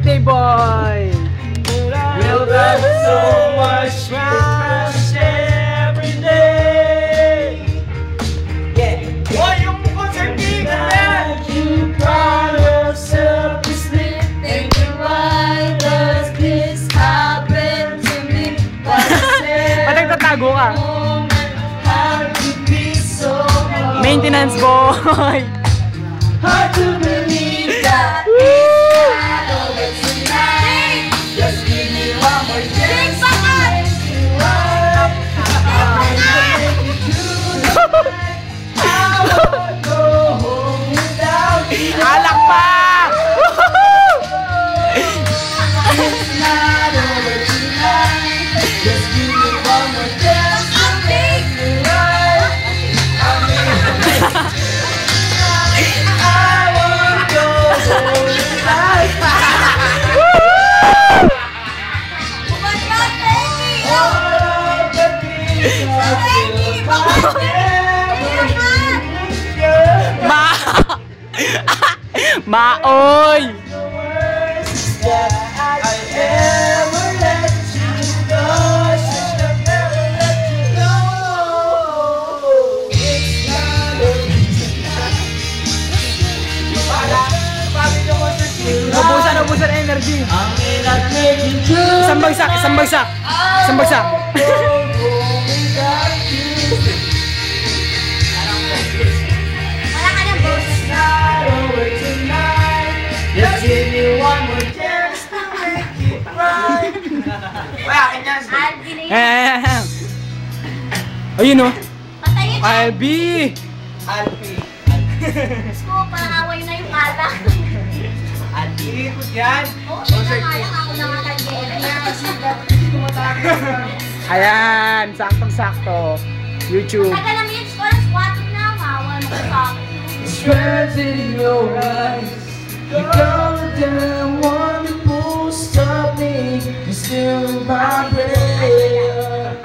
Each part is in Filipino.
birthday boy! We'll have so much crush every day. Yeah. Oh, yung concert na you call yourself to sleep. Thinking why does this happen to me? Ba't nagtatago ka? How to be so hard. Maintenance boy! Hard to believe that it's not over tonight. Just give me one more chance to make you right. I wanna take you to the night. I won't go home without you. Alak pa! It's not over tonight. Just give me one more chance to make you right. I won't go home without you. All of the things I feel Ma! Maoy! that I ever let you go. Should have never let you go. It's not over tonight. Ubusan energy. I may not make it through. Isang bagsak, isang bagsak. Isang bagsak. Wala ka na, boss. It's not over tonight. Just give me one more chance to make it right. Ay, akin yan. Ayun o. Patayin na! Albi! Alpi. Gusto, pangaway na yung kala. Alpi. Ikot yan. Oo, sinangalang ako na nga kagera. Ayan, saktong-sakto. YouTube. Tagal naman yung score, squatting na. Mawa mo sa akin. Strength in your eyes. You're the damn one who won't stop me. You're still my prayer.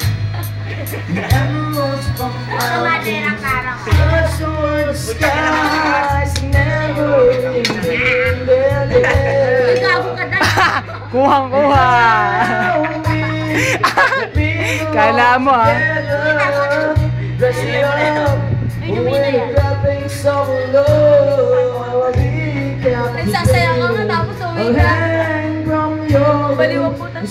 The emeralds from Sa madera mountains. karang. Search toward the skies and never ending. Gago ka dahil. Kuhang-kuha. Kala mo ah. Dress it up. Wake up and so low. Nagsasaya ka nga tapos uwi ka. Baliwag po tayo.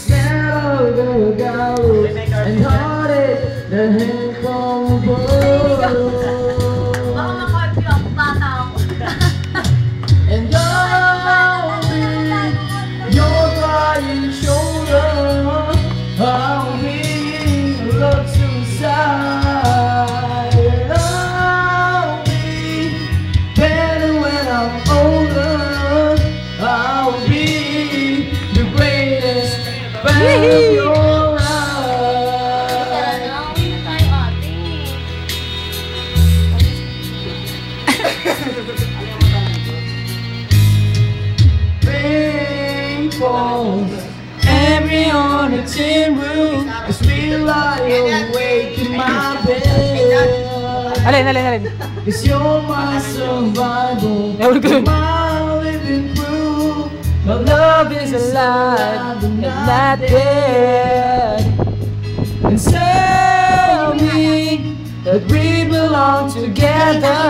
And hearted the hand from above. Baka makorpi ako, bata ako. And I'll be your crying shoulder. I'll be your love suicide. And I'll be better when I'm older. I'll be the greatest fan of your Tara life. na, uwi na tayo ate. Rain falls every on a tin roof as we lie awake in my bed. Alin. Cause you're my survival, Ewan ko yun. my living proof. My Love is alive and not dead. And tell me that we belong together.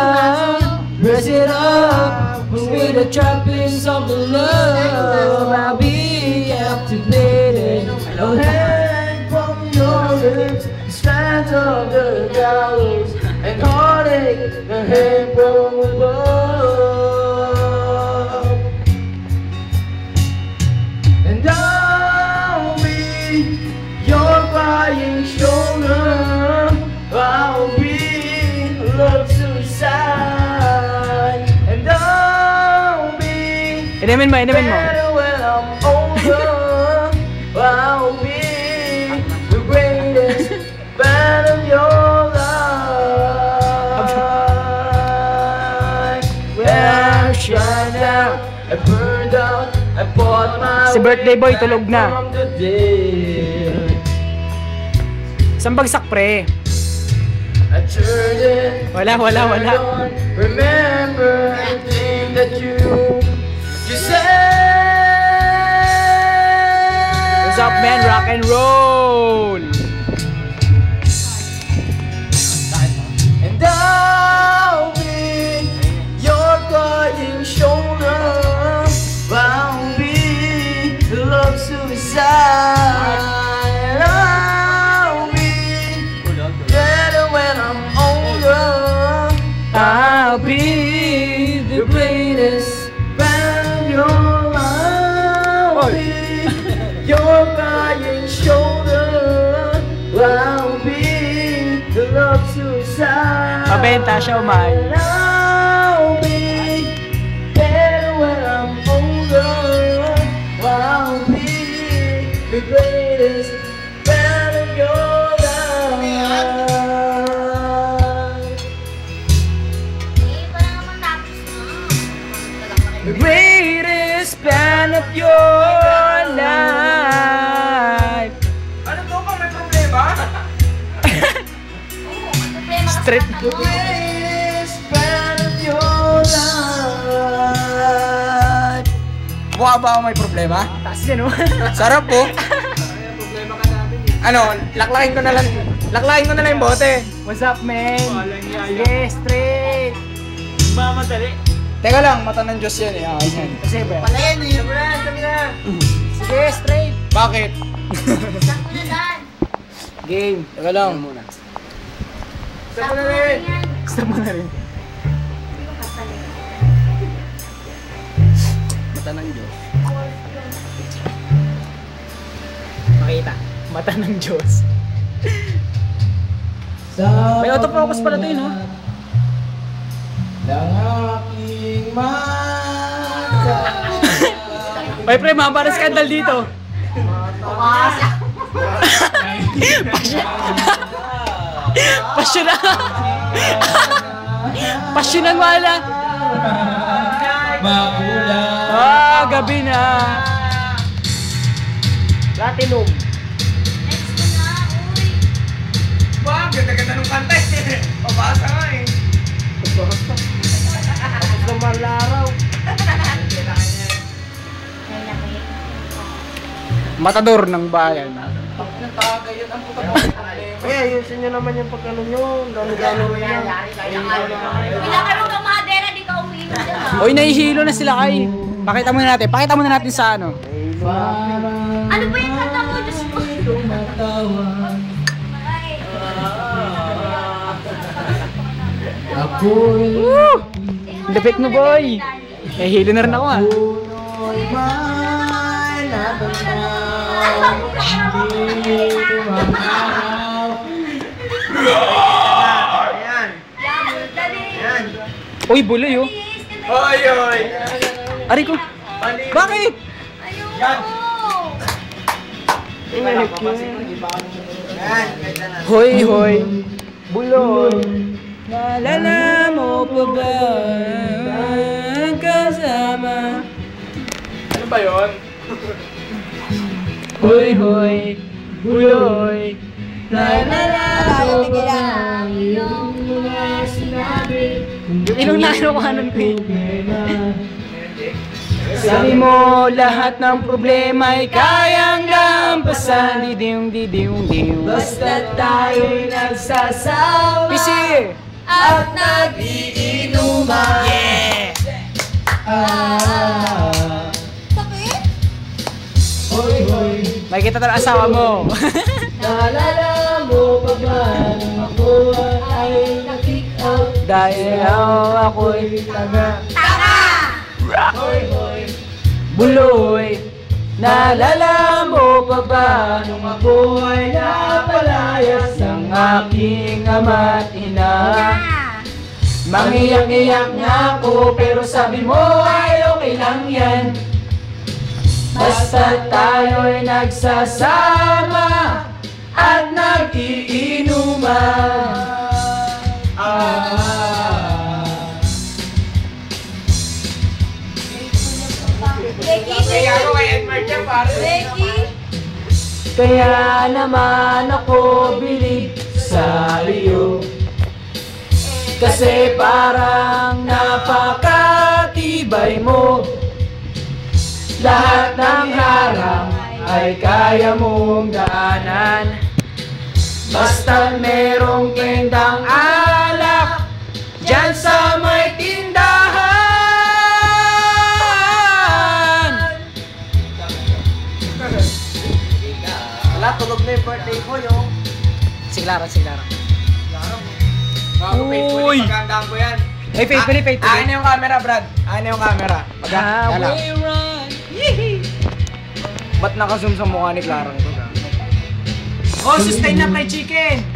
Dress it up with the trappings of the love. I'll be activated. I'll hang from your lips, the strands of the gallows, and heartache, the hang from above. And I'll be your crying shoulder. I'll be love suicide. And I'll be Inumin mo. better when I'm older. I'll be the greatest fan of your life. Where I shine out, I burned out, I bought my Si birthday boy, way tulog back na. from the dead. Isang bagsak pre. I turned it. Wala. Don't remember everything that you said. What's up, man? Rock and roll! And I'll be your guiding shoulder. I'll be the love suicide. I'll be better when I'm older. I'll be The greatest fan of your life. I'll be your guiding shoulder. I'll be the love suicide. Pabenta siya, umay. I'll be better when I'm older. I'll be the greatest fan of your life. Parang naman tapos na. The greatest fan of your life. Ano to ba? May problema? Straight. The greatest fan of your life. Mukha ba ako may problema? Taas yan, oh. Sarap po. Ano, laklakin ko na lang yung bote. What's up, man? Sige, straight. Teka lang, mata ng Diyos yan eh. Ah, yan. Kasi, bro. Palayan eh. Sabi na. Sige, straight. Bakit? Game. Teka lang. Sabi na rin. Gusto mo na rin. Mata ng Diyos. Makita. Mata ng Diyos. May autofocus pala tayo, no? Ng aking mata. May pre, mga parang skandal dito. Pasyon na. Pasyon na wala. Makulang. Ah, gabi na. Platinum. Ba, ang ganda-ganda nung kanta eh. Pabasa nga eh. Naman laraw. Matador ng bayan. Kaya ayusin nyo naman yung pagkano nyo. Gano'n-gano'n yan. Pinakaro ka madera, di ka uwi na dyan. Oy, nahihilo na sila kay. Pakita muna natin. Pakita muna natin sa ano. Ano ba yung kanta mo? Diyos ko. Ay. Ako'y Lapit mo, boy. Nahihilo na rin ako, ha. may natanaw. Hindi tumamaw. Ayan. Ayan. Uy, buloy, oh. Oy, oy. Ari ko. Bakit? Yan. Inalik mo. Yan, ganda na. Hoy, hoy. Buloy. Naalala mo pa ba ang kasama? Ano ba yun? Hoy, hoy. Buloy. Naalala mo pa ba ang iyong mga sinabi? Ilong na kinukuhanan ko, eh. Sabi mo lahat ng problema ay kayang lampasan. Didiyong. Basta tayo'y nagsasama PC! at nagiinuman. Yeah! Sakit? Hoy, hoy, Makikita talaga asawa mo. naalala mo pa ba nung ako ay na-kick out? Dahil ako'y Taga. Hoy, hoy, buloy. Naalala mo pa ba nung ako ay napalayas ng aking ama't ina? Mangiyak-iyak nga ako pero sabi mo ay okay lang yan. Basta tayo'y nagsasama at nag-iinuman. Kaya ako kay Edmar dyan, pare. Becky? Kaya naman ako bilib sa iyo. Kasi parang napakatibay mo. Lahat ng harang ay kaya mong daanan. Basta merong tendang alak dyan sa may tindahan. Wala, tulog na yung birthday ko, yung. Siglaran. Uy! Magandaan ko yan. Ay, faithfully. Akin yung camera, Brad. Akin yung camera. Magandaan. Ba't naka-zoom sa mukha ni Clarang to? Oh, sustain na fried chicken!